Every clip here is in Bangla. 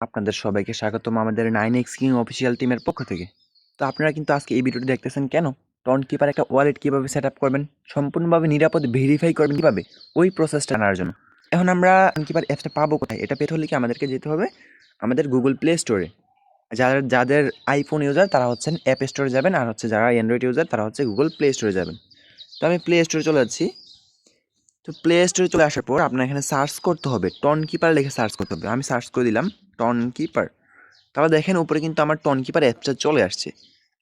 আপনাদের সবাইকে স্বাগতম আমাদের 9x কিং অফিসিয়াল টিমের পক্ষ থেকে। তো আপনারা কিন্তু আজকে এই ভিডিওটি দেখতেছেন কেন? টন কিপার একটা ওয়ালেট কীভাবে সেট আপ করবেন, সম্পূর্ণভাবে নিরাপদ ভেরিফাই করবেন কীভাবে, ওই প্রসেসটা জানার জন্য। এখন আমরা টন কিপার অ্যাপসটা পাবো কোথায়? এটা পেতে হলে কি আমাদেরকে যেতে হবে আমাদের গুগল প্লে স্টোরে। যাদের আইফোন ইউজার তারা হচ্ছেন অ্যাপ স্টোরে যাবেন, আর হচ্ছে যারা অ্যান্ড্রয়েড ইউজার তারা হচ্ছে গুগল প্লে স্টোরে যাবেন। তো আমি প্লে স্টোরে চলে যাচ্ছি। তো প্লে স্টোরে চলে আসার পর আপনার এখানে সার্চ করতে হবে, টন কিপার লিখে সার্চ করতে হবে। আমি সার্চ করে দিলাম টন কিপার। তাহলে দেখেন উপরে কিন্তু আমার টন কিপার অ্যাপসটা চলে আসছে।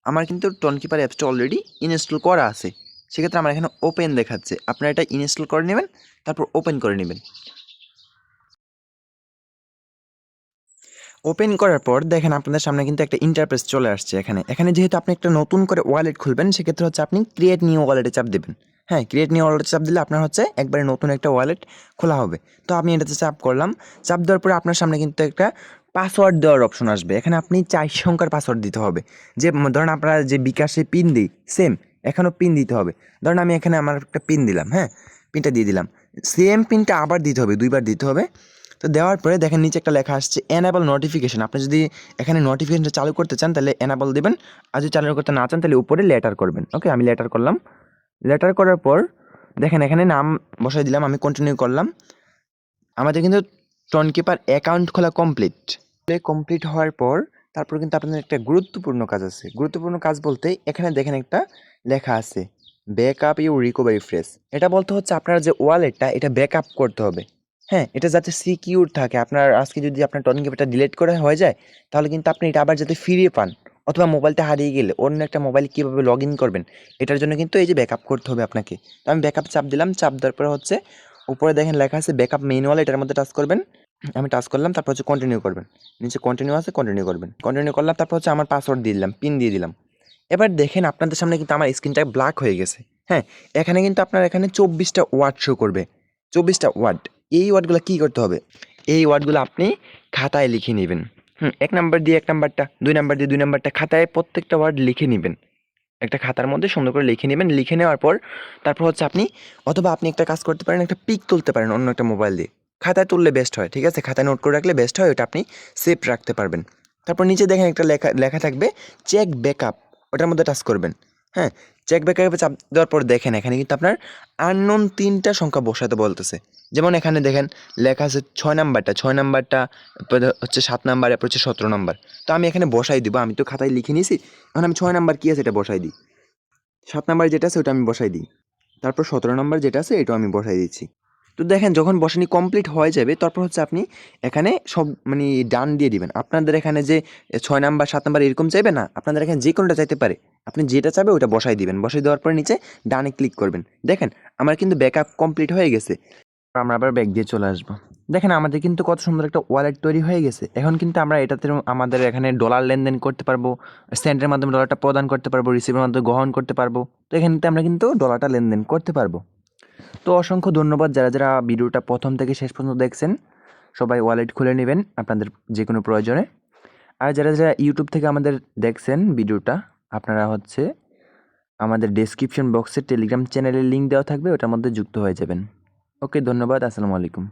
আমার কিন্তু টন কিপার অ্যাপসটা অলরেডি ইনস্টল করা আছে। সেক্ষেত্রে আমার এখানে ওপেন দেখাচ্ছে। আপনারা এটা ইনস্টল করে নেবেন, তারপর ওপেন করে নেবেন। ওপেন করার পর দেখেন আপনাদের সামনে কিন্তু একটা ইন্টারফেস চলে আসছে। এখানে যেহেতু আপনি একটা নতুন করে ওয়ালেট খুলবেন, সেক্ষেত্রে হচ্ছে আপনি ক্রিয়েট নিউ ওয়ালেটে চাপ দেবেন। হ্যাঁ, ক্রিয়েট নিউ ওয়ালেটে চাপ দিলে আপনার হচ্ছে একবারে নতুন একটা ওয়ালেট খোলা হবে। তো আমি এটাতে চাপ করলাম। চাপ দেওয়ার পরে আপনার সামনে কিন্তু একটা পাসওয়ার্ড দেওয়ার অপশন আসবে। এখানে আপনি 4 সংখ্যার পাসওয়ার্ড দিতে হবে। যে ধরেন আপনারা যে বিকাশে পিন দিই, সেম এখানেও পিন দিতে হবে। ধরেন আমি এখানে আমার একটা পিন দিলাম, হ্যাঁ, পিনটা দিয়ে দিলাম। সেম পিনটা আবার দিতে হবে, 2বার দিতে হবে। তো দেওয়ার পরে দেখেন নিচে একটা লেখা আসছে এনাবল নোটিফিকেশন। আপনি যদি এখানে নোটিফিকেশনটা চালু করতে চান তাহলে এনাবল দেবেন, আর যদি চালু করতে না চান তাহলে উপরে লেটার করবেন। ওকে, আমি লেটার করলাম। লেটার করার পর দেখেন এখানে নাম বসাই দিলাম, আমি কন্টিনিউ করলাম। আমাদের কিন্তু টন কিপার অ্যাকাউন্ট খোলা কমপ্লিট হওয়ার পর তারপর কিন্তু আপনাদের একটা গুরুত্বপূর্ণ কাজ আছে। গুরুত্বপূর্ণ কাজ বলতে এখানে দেখেন একটা লেখা আছে ব্যাকআপ ইউ রিকভারি ফ্রেজ। এটা বলতে হচ্ছে আপনার যে ওয়ালেটটা এটা ব্যাকআপ করতে হবে। হ্যাঁ, এটা যাতে সিকিউর থাকে। আপনার আজকে যদি আপনার টন কিপারটা ডিলিট করা হয়ে যায়, তাহলে কিন্তু আপনি এটা আবার যাতে ফিরিয়ে পান, অথবা মোবাইলটা হারিয়ে গেলে অন্য একটা মোবাইল কীভাবে লগ ইন করবেন, এটার জন্য কিন্তু এই যে ব্যাকআপ করতে হবে আপনাকে। তো আমি ব্যাকআপ চাপ দিলাম। চাপ দেওয়ার পরে হচ্ছে উপরে দেখেন লেখা আছে ব্যাকআপ ম্যানুয়াল, এটার মধ্যে টাচ করবেন। আমি টাচ করলাম, তারপর হচ্ছে কন্টিনিউ করবেন। নিচে কন্টিনিউ আছে, কন্টিনিউ করবেন। কন্টিনিউ করলাম, তারপর হচ্ছে আমার পাসওয়ার্ড দিয়ে দিলাম, পিন দিয়ে দিলাম। এবার দেখেন আপনাদের সামনে কিন্তু আমার স্ক্রিনটা ব্ল্যাক হয়ে গেছে। হ্যাঁ, এখানে কিন্তু আপনার এখানে 24টা ওয়ার্ড শো করবে, 24টা ওয়ার্ড। এই ওয়ার্ডগুলো কী করতে হবে? এই ওয়ার্ডগুলো আপনি খাতায় লিখে নেবেন। 1 নাম্বার দিয়ে 1 নাম্বারটা, 2 নাম্বার দিয়ে 2 নাম্বারটা, খাতায় প্রত্যেকটা ওয়ার্ড লিখে নেবেন। একটা খাতার মধ্যে সুন্দর করে লিখে নেবেন। লিখে নেওয়ার পর তারপর হচ্ছে আপনি একটা কাজ করতে পারেন, একটা পিক তুলতে পারেন অন্য একটা মোবাইল দিয়ে। খাতায় তুললে বেস্ট হয়, ঠিক আছে? খাতায় নোট করে রাখলে বেস্ট হয়, ওটা আপনি সেভ রাখতে পারবেন। তারপর নিচে দেখেন একটা লেখা লেখা থাকবে চেক ব্যাকআপ, ওটার মধ্যে টাচ করবেন। হ্যাঁ, চেক ব্যাকআপে চাপ দেওয়ার পর দেখেন এখানে কিন্তু আপনার আননোন 3টা সংখ্যা বসাতে বলতেছে। যেমন এখানে দেখেন লেখা আছে 6 নাম্বারটা হচ্ছে 7 নাম্বার, এরপর হচ্ছে 17 নাম্বার। তো আমি এখানে বসাই দিব, আমি তো খাতায় লিখে নিয়েছি। এখন আমি 6 নাম্বার কী আছে এটা বসাই দিই, 7 নাম্বার যেটা আছে ওটা আমি বসাই দিই, তারপর 17 নাম্বার যেটা আছে এটাও আমি বসাই দিচ্ছি। তো দেখেন যখন বসানি কমপ্লিট হয়ে যাবে, তারপর হচ্ছে আপনি এখানে সব ডান দিয়ে দিবেন। আপনাদের এখানে যে 6 নাম্বার 7 নাম্বার এরকম চাইবে না, আপনাদের এখানে যে কোনোটা চাইতে পারে। আপনি যেটা চাইবে ওটা বসাই দিবেন। বসাই দেওয়ার পরে নিচে ডানে ক্লিক করবেন। দেখেন আমার কিন্তু ব্যাকআপ কমপ্লিট হয়ে গেছে। আমরা আবার ব্যাক দিয়ে চলে আসবো। দেখেন আমাদের কিন্তু কত সুন্দর একটা ওয়ালেট তৈরি হয়ে গেছে। এখন কিন্তু আমরা এটাতে আমাদের এখানে ডলার লেনদেন করতে পারবো, সেন্ডের মাধ্যমে ডলারটা প্রদান করতে পারবো, রিসিভের মাধ্যমে গ্রহণ করতে পারবো। তো এখানতে আমরা কিন্তু ডলারটা লেনদেন করতে পারবো। তো অসংখ্য ধন্যবাদ যারা যারা ভিডিওটা প্রথম থেকে শেষ পর্যন্ত দেখছেন। সবাই ওয়ালেট খুলে নেবেন আপনাদের যে কোনো প্রয়োজনে। আর যারা যারা ইউটিউব থেকে আমাদের দেখছেন ভিডিওটা, আপনারা হচ্ছে আমাদের ডেসক্রিপশন বক্সে টেলিগ্রাম চ্যানেলের লিঙ্ক দেওয়া থাকবে, ওটার মধ্যে যুক্ত হয়ে যাবেন। ওকে, ধন্যবাদ। আসসালামু আলাইকুম।